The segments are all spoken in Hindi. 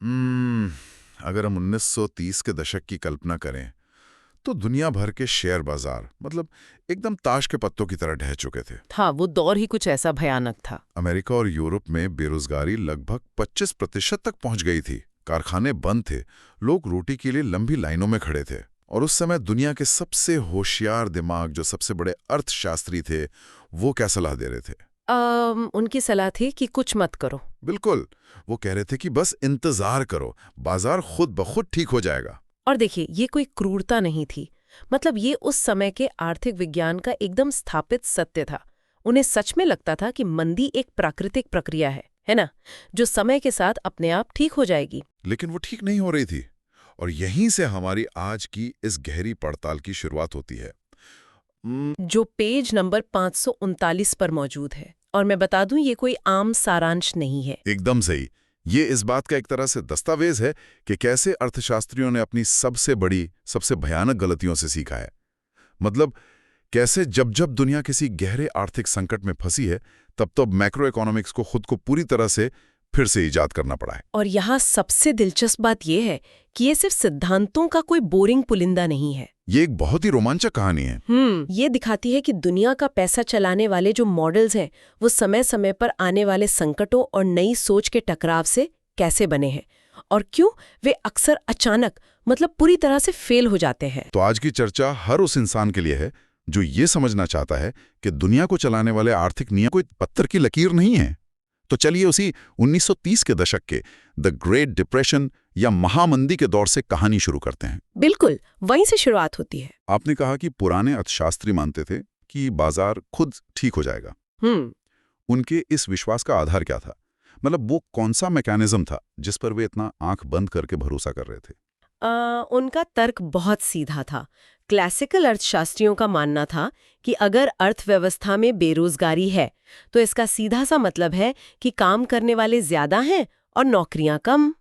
अगर हम 1930 के दशक की कल्पना करें तो दुनिया भर के शेयर बाजार मतलब एकदम ताश के पत्तों की तरह ढह चुके थे। था वो दौर ही कुछ ऐसा भयानक था। अमेरिका और यूरोप में बेरोजगारी लगभग 25% तक पहुंच गई थी। कारखाने बंद थे, लोग रोटी के लिए लंबी लाइनों में खड़े थे। और उस समय दुनिया के सबसे होशियार दिमाग, जो सबसे बड़े अर्थशास्त्री थे, वो क्या सलाह दे रहे थे? उनकी सलाह थी कि कुछ मत करो। बिल्कुल, वो कह रहे थे कि बस इंतजार करो, बाजार खुद ब खुद ठीक हो जाएगा। और देखिए, ये कोई क्रूरता नहीं थी। मतलब ये उस समय के आर्थिक विज्ञान का एकदम स्थापित सत्य था। उन्हें सच में लगता था कि मंदी एक प्राकृतिक प्रक्रिया है ना, जो समय के साथ अपने आप ठीक हो जाएगी। लेकिन वो ठीक नहीं हो रही थी। और यहीं से हमारी आज की इस गहरी पड़ताल की शुरुआत होती है। जो पेज नंबर 539 पर मौजूद है। और मैं बता दूं, ये कोई आम सारांश नहीं है। एकदम सही। ये इस बात का एक तरह से दस्तावेज है कि कैसे अर्थशास्त्रियों ने अपनी सबसे बड़ी, सबसे भयानक गलतियों से सीखा है। मतलब कैसे जब जब दुनिया किसी गहरे आर्थिक संकट में फंसी है, तब तब मैक्रो इकोनॉमिक्स को खुद को पूरी तरह से फिर से इजाद करना पड़ा है। और यहाँ सबसे दिलचस्प बात यह है कि ये सिर्फ सिद्धांतों का कोई बोरिंग पुलिंदा नहीं है। ये एक बहुत ही रोमांचक कहानी है। ये दिखाती है कि दुनिया का पैसा चलाने वाले जो मॉडल्स हैं, वो समय समय पर आने वाले संकटों और नई सोच के टकराव से कैसे बने हैं, और क्यों वे अक्सर अचानक, मतलब पूरी तरह से फेल हो जाते हैं। तो आज की चर्चा हर उस इंसान के लिए है जो ये समझना चाहता है कि दुनिया को चलाने वाले आर्थिक नियम कोई पत्थर की लकीर नहीं है। तो चलिए उसी 1930 के दशक के द ग्रेट डिप्रेशन या महामंदी के दौर से कहानी शुरू करते हैं। बिल्कुल, वहीं से शुरुआत होती है। आपने कहा कि पुराने अर्थशास्त्री मानते थे कि बाजार खुद ठीक हो जाएगा। उनके इस विश्वास का आधार क्या था? मतलब वो कौन सा मैकेनिज्म था जिस पर वे इतना आंख बंद करके भरोसा कर रहे थे? उनका तर्क बहुत सीधा था। क्लासिकल अर्थशास्त्रियों का मानना था कि अगर अर्थव्यवस्था में बेरोजगारी है तो इसका सीधा सा मतलब है कि काम करने वाले ज्यादा हैं और नौकरियां कम।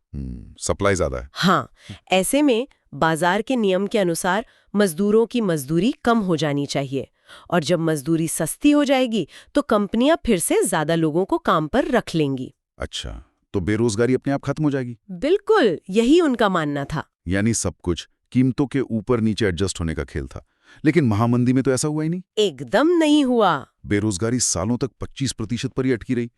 सप्लाई ज्यादा है। हाँ, ऐसे में बाजार के नियम के अनुसार मजदूरों की मजदूरी कम हो जानी चाहिए, और जब मजदूरी सस्ती हो जाएगी तो कंपनियां फिर से ज्यादा लोगों को काम पर रख लेंगी। अच्छा, तो बेरोजगारी अपने आप खत्म हो जाएगी? बिल्कुल, यही उनका मानना था। यानी सब कुछ कीमतों के ऊपर नीचे एडजस्ट होने का खेल था। लेकिन महामंदी में तो ऐसा हुआ ही नहीं। एकदम नहीं हुआ। बेरोजगारी सालों तक 25% पर ही अटकी रही।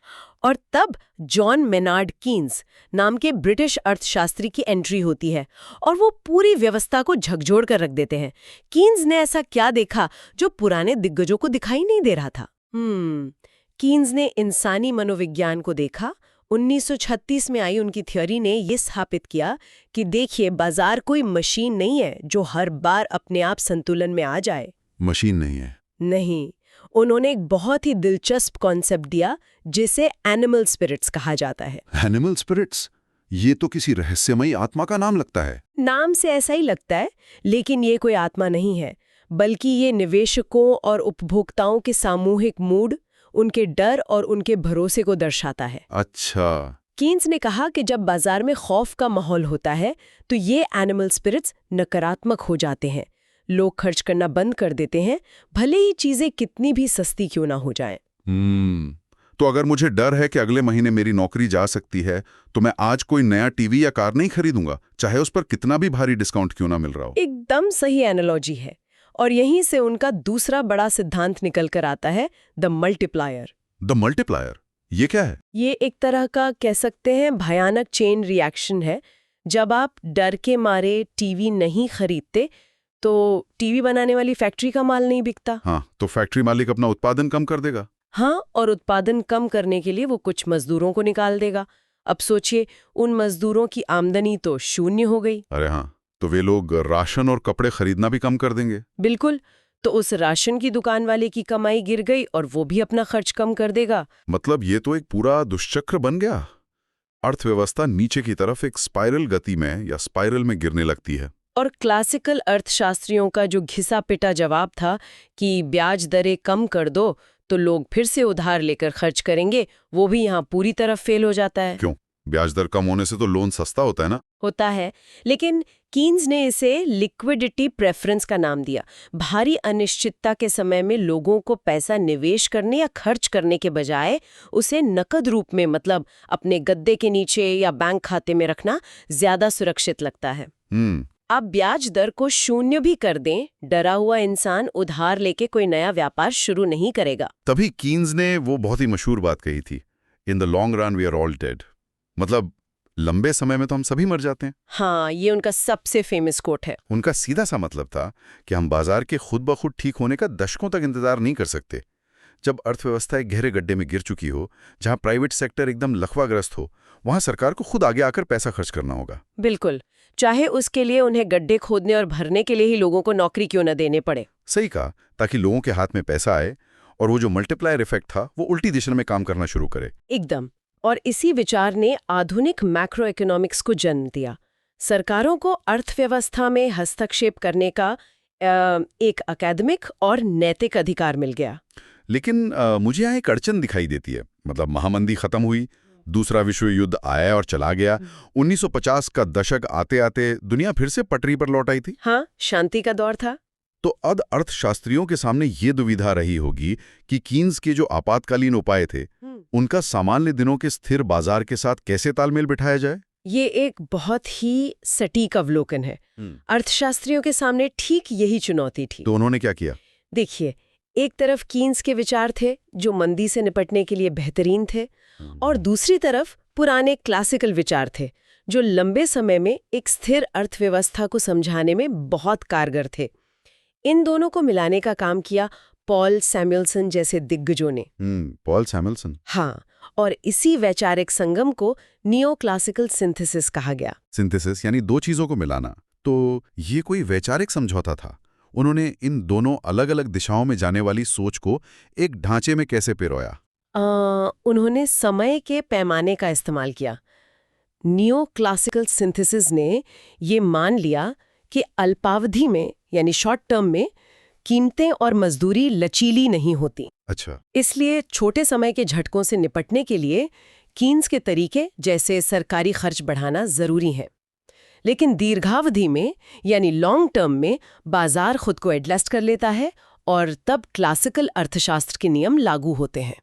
और तब जॉन मेनार्ड कीन्स नाम के ब्रिटिश अर्थशास्त्री की एंट्री होती है और वो पूरी व्यवस्था को झकझोर कर रख देते हैं। कीन्स ने ऐसा क्या देखा जो पुराने दिग्गजों को दिखाई नहीं दे रहा था? कीन्स ने इंसानी मनोविज्ञान को देखा। 1936 में आई उनकी थ्योरी ने ये स्थापित किया कि देखिए, बाजार कोई मशीन नहीं है जो हर बार अपने आप संतुलन में आ जाए। मशीन नहीं है? नहीं, उन्होंने एक बहुत ही दिलचस्प कॉन्सेप्ट दिया जिसे एनिमल स्पिरिट्स कहा जाता है। Animal spirits? ये तो किसी रहस्यमयी आत्मा का नाम लगता है। नाम से ऐसा ही लगता है, लेकिन ये कोई आत्मा नहीं है, बल्कि ये निवेशकों और उपभोक्ताओं के सामूहिक मूड, उनके डर और उनके भरोसे को दर्शाता है। अच्छा। कीन्स ने कहा कि जब बाजार में खौफ का माहौल होता है तो ये एनिमल स्पिरिट्स नकारात्मक हो जाते हैं। लोग खर्च करना बंद कर देते हैं, भले ही चीजें कितनी भी सस्ती क्यों ना हो जाएं। तो अगर मुझे डर है कि अगले महीने मेरी नौकरी जा सकती है, तो मैं आज कोई नया टीवी या कार नहीं खरीदूंगा, चाहे उस पर कितना भी भारी डिस्काउंट क्यों ना मिल रहा हो। एकदम सही एनालॉजी है। और यहीं से उनका दूसरा बड़ा सिद्धांत निकल कर आता है, द मल्टीप्लायर। द मल्टीप्लायर, ये क्या है? ये एक तरह का, कह सकते हैं, भयानक चेन रिएक्शन है। जब आप डर के मारे टीवी नहीं खरीदते तो टीवी बनाने वाली फैक्ट्री का माल नहीं बिकता। हाँ, तो फैक्ट्री मालिक अपना उत्पादन कम कर देगा। हाँ, और उत्पादन कम करने के लिए वो कुछ मजदूरों को निकाल देगा। अब सोचिए, उन मजदूरों की आमदनी तो शून्य हो गई। अरे हाँ, तो वे लोग राशन और कपड़े खरीदना भी कम कर देंगे। बिल्कुल, तो उस राशन की दुकान वाले की कमाई गिर गई और वो भी अपना खर्च कम कर देगा। मतलब ये तो एक पूरा दुष्चक्र बन गया। अर्थव्यवस्था नीचे की तरफ एक स्पाइरल गति में या स्पाइरल में गिरने लगती है। और क्लासिकल अर्थशास्त्रियों का जो घिसा पिटा जवाब था कि ब्याज दरें कम कर दो तो लोग फिर से उधार लेकर खर्च करेंगे, वो भी यहाँ पूरी तरह फेल हो जाता है। क्यों? ब्याज दर कम होने से तो लोन सस्ता होता है ना? होता है, लेकिन कीन्स ने इसे लिक्विडिटी प्रेफरेंस का नाम दिया। भारी अनिश्चितता के समय में लोगों को पैसा निवेश करने या खर्च करने के बजाय उसे नकद रूप में, मतलब अपने गद्दे के नीचे या बैंक खाते में रखना ज्यादा सुरक्षित लगता है। आप ब्याज दर को शून्य भी कर दें, डरा हुआ इंसान उधार लेके कोई नया व्यापार शुरू नहीं करेगा। तभी कीन्स ने वो बहुत ही मशहूर बात कही थी, in the long run we are all dead. मतलब लंबे समय में तो हम सभी मर जाते हैं। हाँ, ये उनका सबसे फेमस कोट है। उनका सीधा सा मतलब था कि हम बाजार के खुद ब खुद ठीक होने का दशकों तक इंतजार नहीं कर सकते। जब अर्थव्यवस्था एक गहरे गड्ढे में गिर चुकी हो, जहां प्राइवेट सेक्टर एकदम लकवाग्रस्त हो, वहां सरकार को खुद आगे आकर पैसा खर्च करना होगा। बिल्कुल, चाहे उसके लिए उन्हें गड्ढे खोदने और भरने के लिए ही लोगों को नौकरी क्यों न देने पड़े। सही कहा, ताकि लोगों के हाथ में पैसा आए और वो जो मल्टीप्लायर इफेक्ट था वो उल्टी दिशा में काम करना शुरू करे। एकदम। और इसी विचार ने आधुनिक मैक्रो इकोनॉमिक्स को जन्म दिया। सरकारों को अर्थव्यवस्था में हस्तक्षेप करने का एक अकादमिक और नैतिक अधिकार मिल गया। लेकिन मुझे यहाँ एक अड़चन दिखाई देती है। मतलब महामंदी खत्म हुई, दूसरा विश्व युद्ध आया और चला गया। 1950 का दशक आते आते दुनिया फिर से पटरी पर लौट आई थी। हाँ, शांति का दौर था। तो अब अर्थशास्त्रियों के सामने ये दुविधा रही होगी कि कीन्स के जो आपातकालीन उपाय थे, उनका सामान्य दिनों के स्थिर बाजार के साथ कैसे तालमेल बिठाया जाए। ये एक बहुत ही सटीक अवलोकन है। अर्थशास्त्रियों के सामने ठीक यही चुनौती थी। तो उन्होंने क्या किया? देखिए, एक तरफ कीन्स के विचार थे जो मंदी से निपटने के लिए बेहतरीन थे, और दूसरी तरफ पुराने क्लासिकल विचार थे जो लंबे समय में एक स्थिर अर्थव्यवस्था को समझाने में बहुत कारगर थे। इन दोनों को मिलाने का काम किया पॉल सैमुएल्सन जैसे दिग्गजों ने। पॉल सैमुएल्सन। हाँ, और इसी वैचारिक संगम को नियो क्लासिकल सिंथेसिस कहा गया। सिंथेसिस यानी दो चीजों को मिलाना। तो ये कोई वैचारिक समझौता था। उन्होंने इन दोनों अलग अलग दिशाओं में जाने वाली सोच को एक ढांचे में कैसे पिरोया? उन्होंने समय के पैमाने का इस्तेमाल किया। नियो क्लासिकल सिंथेसिस ने ये मान लिया कि अल्पावधि में, यानी शॉर्ट टर्म में, कीमतें और मजदूरी लचीली नहीं होती। अच्छा। इसलिए छोटे समय के झटकों से निपटने के लिए कीन्स के तरीके जैसे सरकारी खर्च बढ़ाना जरूरी है। लेकिन दीर्घावधि में, यानी लॉन्ग टर्म में, बाजार खुद को एडजस्ट कर लेता है और तब क्लासिकल अर्थशास्त्र के नियम लागू होते हैं।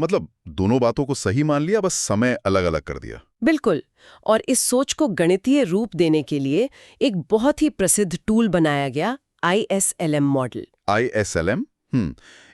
मतलब दोनों बातों को सही मान लिया, बस समय अलग अलग कर दिया। बिल्कुल। और इस सोच को गणितीय रूप देने के लिए एक बहुत ही प्रसिद्ध टूल बनाया गया, ISLM मॉडल। ISLM?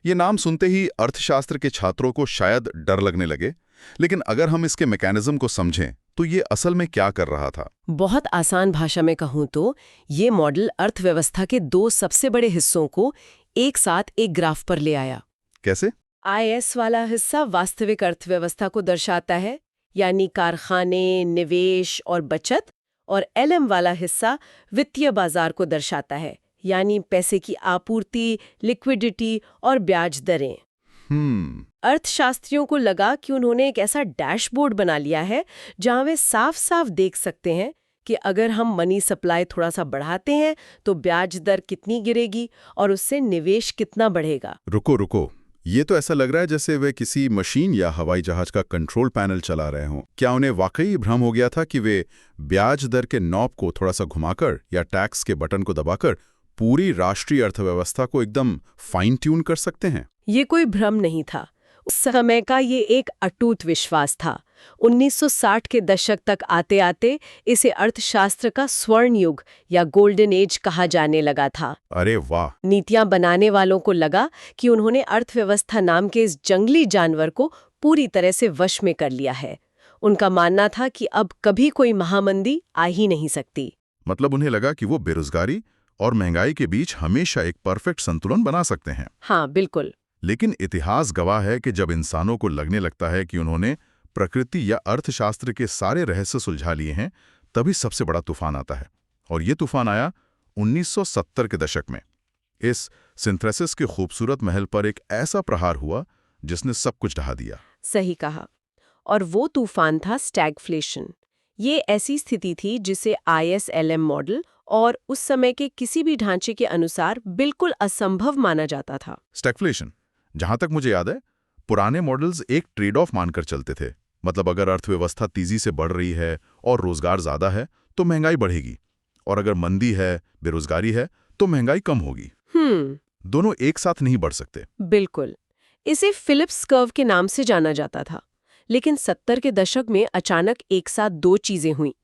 ये नाम सुनते ही अर्थशास्त्र के छात्रों को शायद डर लगने लगे, लेकिन अगर हम इसके मैकेनिज्म को समझें तो ये असल में क्या कर रहा था? बहुत आसान भाषा में कहूं तो ये मॉडल अर्थव्यवस्था के दो सबसे बड़े हिस्सों को एक साथ एक ग्राफ पर ले आया। कैसे? IS वाला हिस्सा वास्तविक अर्थव्यवस्था को दर्शाता है, यानी कारखाने, निवेश और बचत, और LM वाला हिस्सा वित्तीय बाजार को दर्शाता है, यानी पैसे की आपूर्ति, लिक्विडिटी और ब्याज दरें। अर्थशास्त्रियों को लगा कि उन्होंने एक ऐसा डैशबोर्ड बना लिया है जहां वे साफ साफ देख सकते हैं कि अगर हम मनी सप्लाई थोड़ा सा बढ़ाते हैं तो ब्याज दर कितनी गिरेगी और उससे निवेश कितना बढ़ेगा। रुको, ये तो ऐसा लग रहा है जैसे वे किसी मशीन या हवाई जहाज का कंट्रोल पैनल चला रहे हों। क्या उन्हें वाकई भ्रम हो गया था कि वे ब्याज दर के नॉब को थोड़ा सा घुमाकर या टैक्स के बटन को दबाकर पूरी राष्ट्रीय अर्थव्यवस्था को एकदम फाइन ट्यून कर सकते हैं? ये कोई भ्रम नहीं था। उस समय का ये एक अटूट विश्वास था। 1960 के दशक तक आते आते इसे अर्थशास्त्र का स्वर्ण युग या गोल्डन एज कहा जाने लगा था। अरे वाह! नीतियां बनाने वालों को लगा कि उन्होंने अर्थव्यवस्था नाम के इस जंगली जानवर को पूरी तरह से वश में कर लिया है। उनका मानना था कि अब कभी कोई महामंदी आ ही नहीं सकती। मतलब उन्हें लगा कि वो बेरोजगारी और महंगाई के बीच हमेशा एक परफेक्ट संतुलन बना सकते हैं। हाँ, बिल्कुल। लेकिन इतिहास गवाह है कि जब इंसानों को लगने लगता है कि उन्होंने प्रकृति या अर्थशास्त्र के सारे रहस्य सुलझा लिए हैं, तभी सबसे बड़ा तूफान आता है। और ये तूफान आया 1970 के दशक में। इस सिंथेसिस के खूबसूरत महल पर एक ऐसा प्रहार हुआ जिसने सब कुछ ढहा दिया। सही कहा। और वो तूफान था स्टैगफ्लेशन। ये ऐसी स्थिति थी जिसे ISLM मॉडल और उस समय के किसी भी ढांचे के अनुसार बिल्कुल असंभव माना जाता था। स्टैगफ्लेशन, जहां तक मुझे याद है, पुराने मॉडल्स एक ट्रेड ऑफ मानकर चलते थे। मतलब अगर अर्थव्यवस्था तेजी से बढ़ रही है और रोजगार ज्यादा है तो महंगाई बढ़ेगी, और अगर मंदी है, बेरोजगारी है, तो महंगाई कम होगी। दोनों एक साथ नहीं बढ़ सकते। बिल्कुल। इसे फिलिप्स कर्व के नाम से जाना जाता था। लेकिन 70 के दशक में अचानक एक साथ दो चीजें हुई।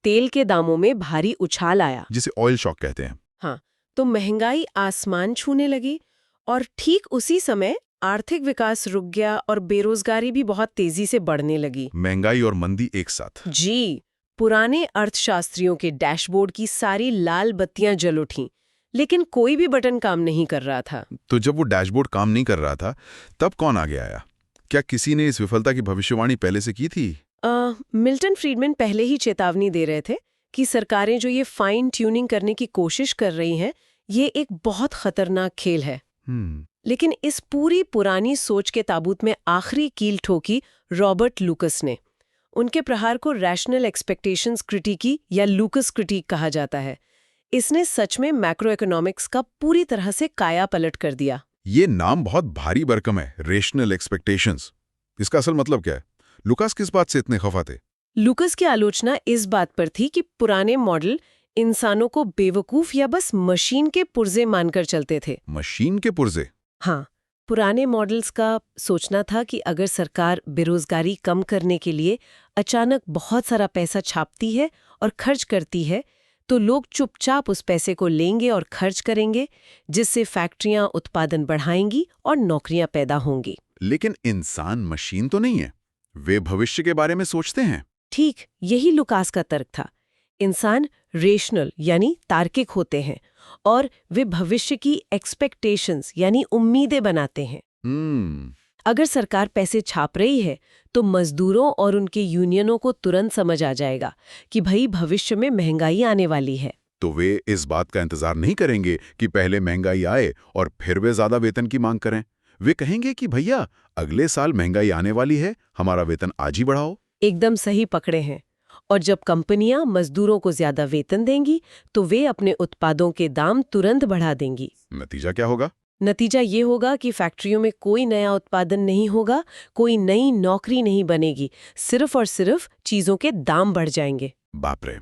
तेल के दामों में भारी उछाल आया, जिसे ऑयल शॉक कहते हैं। हाँ, तो महंगाई आसमान छूने लगी और ठीक उसी समय आर्थिक विकास रुक गया और बेरोजगारी भी बहुत तेजी से बढ़ने लगी। महंगाई और मंदी एक साथ। जी, पुराने अर्थशास्त्रियों के डैशबोर्ड की सारी लाल बत्तियां जल उठीं, लेकिन कोई भी बटन काम नहीं कर रहा था। तो जब वो डैशबोर्ड काम नहीं कर रहा था, तब कौन आगे आया? क्या किसी ने इस विफलता की भविष्यवाणी पहले से की थी? मिल्टन फ्रीडमैन पहले ही चेतावनी दे रहे थे कि सरकारें जो ये फाइन ट्यूनिंग करने की कोशिश कर रही हैं, ये एक बहुत खतरनाक खेल है। लेकिन इस पूरी पुरानी सोच के ताबूत में आखिरी कील ठोकी रॉबर्ट लूकस ने। उनके प्रहार को रैशनल एक्सपेक्टेशंस क्रिटिकी या लूकस क्रिटिक कहा जाता है। इसने सच में मैक्रो इकोनॉमिक्स का पूरी तरह से काया पलट कर दिया। ये नाम बहुत भारी भरकम है, रेशनल एक्सपेक्टेशंस। इसका असल मतलब क्या है? लुकास किस बात से इतने खफा थे? लूकस की आलोचना इस बात पर थी कि पुराने मॉडल इंसानों को बेवकूफ या बस मशीन के पुर्जे मानकर चलते थे। मशीन के पुर्जे? हाँ, पुराने मॉडल्स का सोचना था कि अगर सरकार बेरोजगारी कम करने के लिए अचानक बहुत सारा पैसा छापती है और खर्च करती है, तो लोग चुपचाप उस पैसे को लेंगे और खर्च करेंगे, जिससे फैक्ट्रियां उत्पादन बढ़ाएंगी और नौकरियां पैदा होंगी। लेकिन इंसान मशीन तो नहीं है। वे भविष्य के बारे में सोचते हैं। ठीक, यही लुकास का तर्क था। इंसान रेशनल यानी तार्किक होते हैं और वे भविष्य की एक्सपेक्टेशंस यानी उम्मीदें बनाते हैं। अगर सरकार पैसे छाप रही है तो मजदूरों और उनके यूनियनों को तुरंत समझ आ जाएगा कि भाई भविष्य में महंगाई आने वाली है। तो वे इस बात का इंतजार नहीं करेंगे कि पहले महंगाई आए और फिर वे ज्यादा वेतन की मांग करें। वे कहेंगे कि भैया अगले साल महंगाई आने वाली है, हमारा वेतन आज ही बढ़ाओ। एकदम सही पकड़े हैं। और जब कंपनियां मजदूरों को ज्यादा वेतन देंगी तो वे अपने उत्पादों के दाम तुरंत बढ़ा देंगी। नतीजा क्या होगा? नतीजा ये होगा कि फैक्ट्रियों में कोई नया उत्पादन नहीं होगा, कोई नई नौकरी नहीं बनेगी, सिर्फ और सिर्फ चीजों के दाम बढ़ जाएंगे। बाप रे।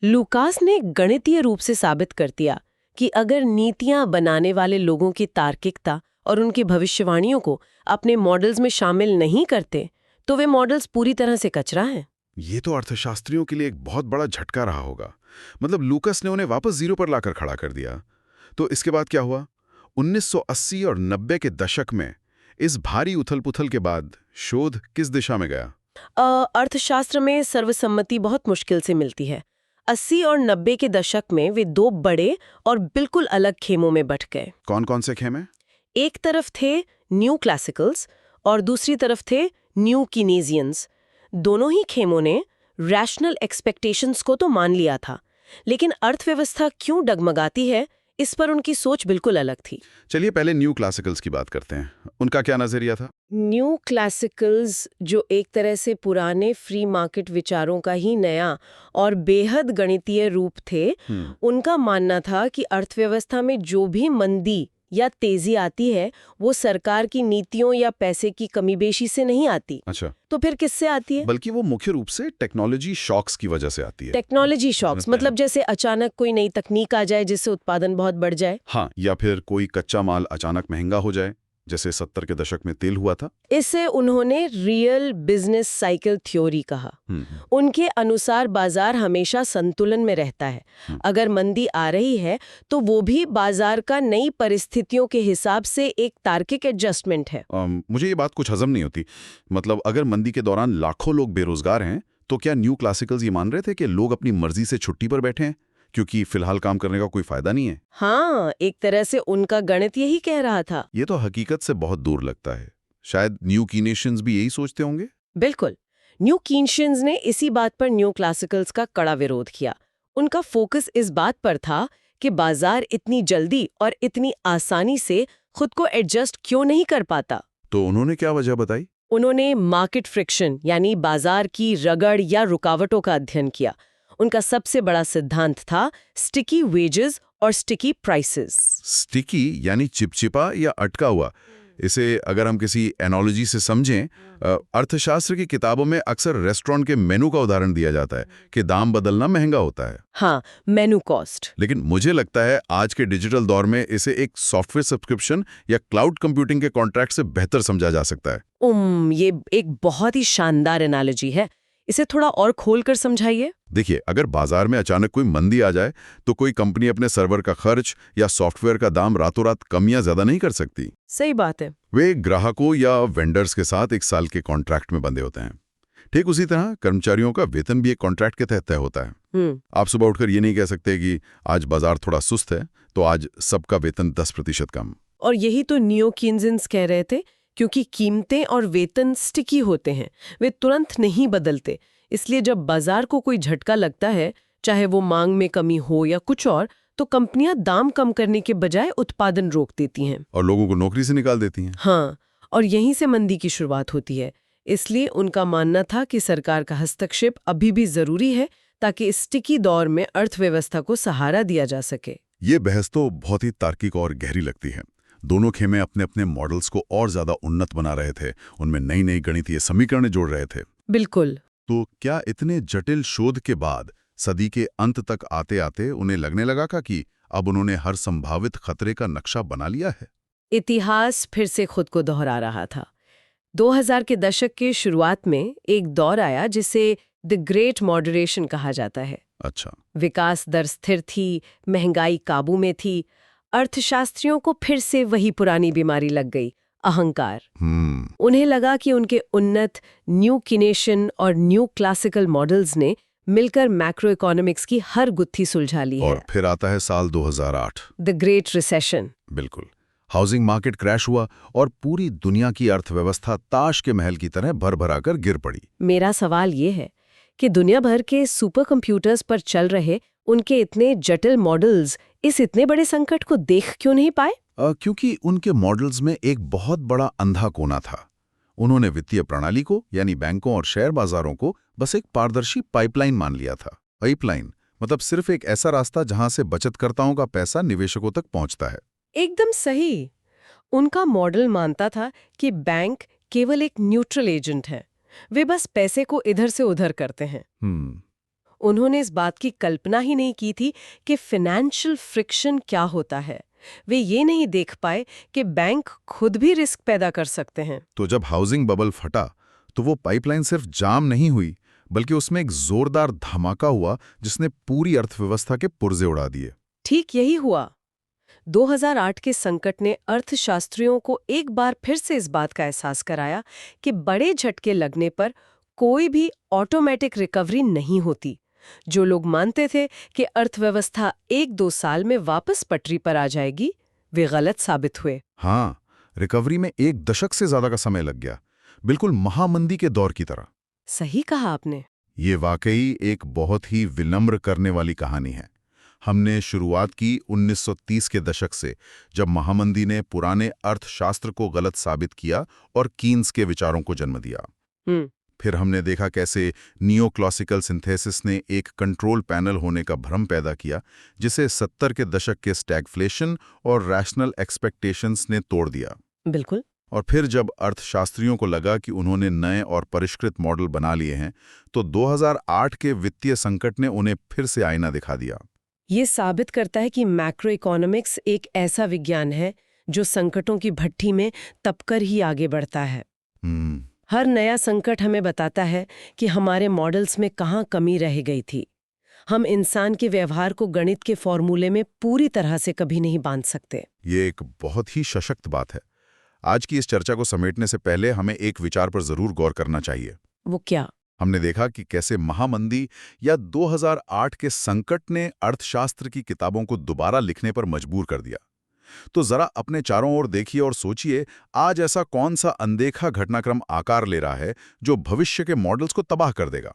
लूकास ने गणितीय रूप से साबित कर दिया कि अगर नीतियां बनाने वाले लोगों की तार्किकता और उनकी भविष्यवाणियों को अपने मॉडल्स में शामिल नहीं करते, तो वे मॉडल्स पूरी तरह से कचरा हैं। ये तो अर्थशास्त्रियों के लिए एक बहुत बड़ा झटका रहा होगा। मतलब लूकास ने उन्हें वापस जीरो पर लाकर खड़ा कर दिया। तो इसके बाद क्या हुआ? 1980 और 90 के दशक में इस भारी उथल-पुथल के बाद शोध किस दिशा में गया? अर्थशास्त्र में सर्वसम्मति बहुत मुश्किल से मिलती है। 80 और 90 के दशक में वे दो बड़े और बिल्कुल अलग खेमों में बंट गए। कौन-कौन से खेमे? एक तरफ थे न्यू क्लासिकल्स और दूसरी तरफ थे न्यू कीनेजियंस। दोनों ही खेमों ने रैशनल एक्सपेक्टेशंस को तो मान लिया था, लेकिन अर्थव्यवस्था क्यों डगमगाती है, इस पर उनकी सोच बिल्कुल अलग थी। चलिए पहले न्यू क्लासिकल्स की बात करते हैं। उनका क्या नजरिया था? न्यू क्लासिकल्स, जो एक तरह से पुराने फ्री मार्केट विचारों का ही नया और बेहद गणितीय रूप थे, उनका मानना था कि अर्थव्यवस्था में जो भी मंदी या तेजी आती है वो सरकार की नीतियों या पैसे की कमीबेशी से नहीं आती। अच्छा। तो फिर किससे आती है? बल्कि वो मुख्य रूप से टेक्नोलॉजी शॉक्स की वजह से आती है। टेक्नोलॉजी शॉक्स मतलब जैसे अचानक कोई नई तकनीक आ जाए जिससे उत्पादन बहुत बढ़ जाए। हाँ, या फिर कोई कच्चा माल अचानक महंगा हो जाए, जैसे 70 के दशक में तेल हुआ था। इसे उन्होंने रियल बिजनेस साइकिल थ्योरी कहा। उनके अनुसार बाजार हमेशा संतुलन में रहता है। अगर मंदी आ रही है तो वो भी बाजार का नई परिस्थितियों के हिसाब से एक तार्किक एडजस्टमेंट है। मुझे ये बात कुछ हजम नहीं होती। मतलब अगर मंदी के दौरान लाखों लोग बेरोजगार हैं, तो क्या न्यू क्लासिकल्स ये मान रहे थे कि लोग अपनी मर्जी से छुट्टी पर बैठे हैं क्योंकि फिलहाल काम करने का कोई फायदा नहीं है? हाँ, एक तरह से उनका गणित यही कह रहा था। ये तो हकीकत से बहुत दूर लगता है। शायद न्यू कीनेशियंस भी यही सोचते होंगे। बिल्कुल। न्यू कीनेशियंस ने इसी बात पर न्यू क्लासिकल्स का कड़ा विरोध किया। उनका फोकस इस बात पर था कि बाजार इतनी जल्दी और इतनी आसानी से खुद को एडजस्ट क्यों नहीं कर पाता। तो उन्होंने क्या वजह बताई? उन्होंने मार्केट फ्रिक्शन यानी बाजार की रगड़ या रुकावटों का अध्ययन किया। उनका सबसे बड़ा सिद्धांत था स्टिकी वेजेस और स्टिकी प्राइसेस। स्टिकी यानी चिपचिपा या अटका हुआ, इसे अगर हम किसी एनोलॉजी से समझें, अर्थशास्त्र की किताबों में अक्सर रेस्टोरेंट के मेनू का उदाहरण दिया जाता है कि दाम बदलना महंगा होता है। हाँ, मेनू कॉस्ट। लेकिन मुझे लगता है आज के डिजिटल दौर में इसे एक सॉफ्टवेयर सब्सक्रिप्शन या क्लाउड कंप्यूटिंग के कॉन्ट्रैक्ट से बेहतर समझा जा सकता है। ये एक बहुत ही शानदार एनालॉजी है। इसे थोड़ा और खोलकर समझाइए। देखिए, अगर बाजार में अचानक कोई मंदी आ जाए तो कोई कंपनी अपने सर्वर का खर्च या सॉफ्टवेयर का दाम रातों रात कम या ज्यादा नहीं कर सकती। सही बात है। वे ग्राहकों या वेंडर्स के साथ 1 साल के कॉन्ट्रैक्ट में बंधे होते हैं। ठीक उसी तरह कर्मचारियों का वेतन भी एक कॉन्ट्रैक्ट के तहत तय होता है। आप सुबह उठकर ये नहीं कह सकते कि आज बाजार थोड़ा सुस्त है तो आज सबका वेतन 10% कम। और यही तो नियो कीन्जिन्स कह रहे थे, क्योंकि कीमतें और वेतन स्टिकी होते हैं, वे तुरंत नहीं बदलते। इसलिए जब बाजार को कोई झटका लगता है, चाहे वो मांग में कमी हो या कुछ और, तो कंपनियां दाम कम करने के बजाय उत्पादन रोक देती हैं और लोगों को नौकरी से निकाल देती हैं। हाँ, और यहीं से मंदी की शुरुआत होती है। इसलिए उनका मानना था कि सरकार का हस्तक्षेप अभी भी जरूरी है ताकि इस स्टिकी दौर में अर्थव्यवस्था को सहारा दिया जा सके। ये बहस तो बहुत ही तार्किक और गहरी लगती है। दोनों खेमे अपने अपने मॉडल्स को और ज्यादा उन्नत बना रहे थे, उनमें नई नई गणितीय समीकरण जोड़ रहे थे। बिल्कुल। तो क्या इतने जटिल शोध के बाद सदी के अंत तक आते आते उन्हें लगने लगा कि अब उन्होंने हर संभावित खतरे का नक्शा बना लिया है? इतिहास फिर से खुद को दोहरा रहा था। 2000 के दशक के शुरुआत में एक दौर आया जिसे द ग्रेट मॉडरेशन कहा जाता है। अच्छा। विकास दर स्थिर थी, महंगाई काबू में थी। अर्थशास्त्रियों को फिर से वही पुरानी बीमारी लग गई, अहंकार। उन्हें लगा कि उनके उन्नत न्यू कीनेशियन और न्यू क्लासिकल मॉडल्स ने मिलकर मैक्रो इकोनॉमिक्स की हर गुत्थी सुलझा ली है। और फिर आता है साल 2008, द ग्रेट रिसेशन। बिल्कुल। हाउसिंग मार्केट क्रैश हुआ और पूरी दुनिया की अर्थव्यवस्था ताश के महल की तरह भर-भरा कर गिर पड़ी। मेरा सवाल ये है कि दुनिया भर के सुपर कंप्यूटर्स पर चल रहे उनके इतने जटिल मॉडल्स इस इतने बड़े संकट को देख क्यों नहीं पाए? क्योंकि उनके मॉडल्स में एक बहुत बड़ा अंधा कोना था। उन्होंने वित्तीय प्रणाली को, यानी बैंकों और शेयर बाजारों को, बस एक पारदर्शी पाइपलाइन मान लिया था। पाइपलाइन मतलब सिर्फ एक ऐसा रास्ता जहां से बचतकर्ताओं का पैसा निवेशकों तक पहुंचता है। एकदम सही। उनका मॉडल मानता था कि बैंक केवल एक न्यूट्रल एजेंट है, वे बस पैसे को इधर से उधर करते हैं। उन्होंने इस बात की कल्पना ही नहीं की थी कि फाइनेंशियल फ्रिक्शन क्या होता है। वे ये नहीं देख पाए कि बैंक खुद भी रिस्क पैदा कर सकते हैं। तो जब हाउसिंग बबल फटा तो वो पाइपलाइन सिर्फ जाम नहीं हुई, बल्कि उसमें एक जोरदार धमाका हुआ जिसने पूरी अर्थव्यवस्था के पुर्जे उड़ा दिए। ठीक यही हुआ। 2008 के संकट ने अर्थशास्त्रियों को एक बार फिर से इस बात का एहसास कराया कि बड़े झटके लगने पर कोई भी ऑटोमेटिक रिकवरी नहीं होती। जो लोग मानते थे कि अर्थव्यवस्था 1-2 साल में वापस पटरी पर आ जाएगी, वे गलत साबित हुए। हाँ, रिकवरी में 1 दशक से ज्यादा का समय लग गया, बिल्कुल महामंदी के दौर की तरह। सही कहा आपने। ये वाकई एक बहुत ही विनम्र करने वाली कहानी है। हमने शुरुआत की 1930 के दशक से, जब महामंदी ने पुराने अर्थशास्त्र को गलत साबित किया और कीन्स के विचारों को जन्म दिया। फिर हमने देखा कैसे नियो क्लासिकल सिंथेसिस ने एक कंट्रोल पैनल होने का भ्रम पैदा किया, जिसे 70 के दशक के स्टैगफ्लेशन और रैशनल एक्सपेक्टेशंस ने तोड़ दिया। बिल्कुल। और फिर जब अर्थशास्त्रियों को लगा कि उन्होंने नए और परिष्कृत मॉडल बना लिए हैं, तो 2008 के वित्तीय संकट ने उन्हें फिर से आईना दिखा दिया। ये साबित करता है कि मैक्रो इकोनॉमिक्स एक ऐसा विज्ञान है जो संकटों की भट्ठी में तपकर ही आगे बढ़ता है। हर नया संकट हमें बताता है कि हमारे मॉडल्स में कहाँ कमी रह गई थी। हम इंसान के व्यवहार को गणित के फॉर्मूले में पूरी तरह से कभी नहीं बांध सकते। ये एक बहुत ही सशक्त बात है। आज की इस चर्चा को समेटने से पहले हमें एक विचार पर जरूर गौर करना चाहिए। वो क्या? हमने देखा कि कैसे महामंदी या 2008 के संकट ने अर्थशास्त्र की किताबों को दोबारा लिखने पर मजबूर कर दिया। तो जरा अपने चारों ओर देखिए और सोचिए, आज ऐसा कौन सा अनदेखा घटनाक्रम आकार ले रहा है जो भविष्य के मॉडल्स को तबाह कर देगा?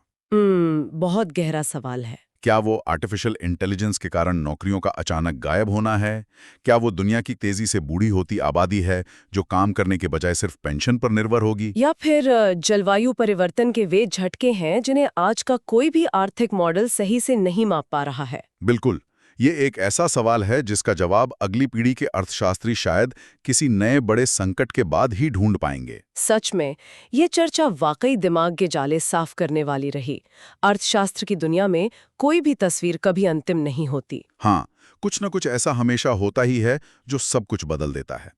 बहुत गहरा सवाल है। क्या वो आर्टिफिशियल इंटेलिजेंस के कारण नौकरियों का अचानक गायब होना है? क्या वो दुनिया की तेजी से बूढ़ी होती आबादी है जो काम करने के बजाय सिर्फ पेंशन पर निर्भर होगी? या फिर जलवायु परिवर्तन के वे झटके हैं जिन्हें आज का कोई भी आर्थिक मॉडल सही से नहीं माप पा रहा है? बिल्कुल, ये एक ऐसा सवाल है जिसका जवाब अगली पीढ़ी के अर्थशास्त्री शायद किसी नए बड़े संकट के बाद ही ढूंढ पाएंगे। सच में ये चर्चा वाकई दिमाग के जाले साफ करने वाली रही। अर्थशास्त्र की दुनिया में कोई भी तस्वीर कभी अंतिम नहीं होती। हाँ, कुछ न कुछ ऐसा हमेशा होता ही है जो सब कुछ बदल देता है।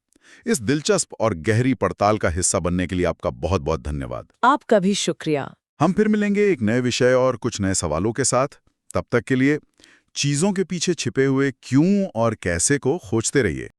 इस दिलचस्प और गहरी पड़ताल का हिस्सा बनने के लिए आपका बहुत-बहुत धन्यवाद। आपका भी शुक्रिया। हम फिर मिलेंगे एक नए विषय और कुछ नए सवालों के साथ। तब तक के लिए चीजों के पीछे छिपे हुए क्यों और कैसे को खोजते रहिए।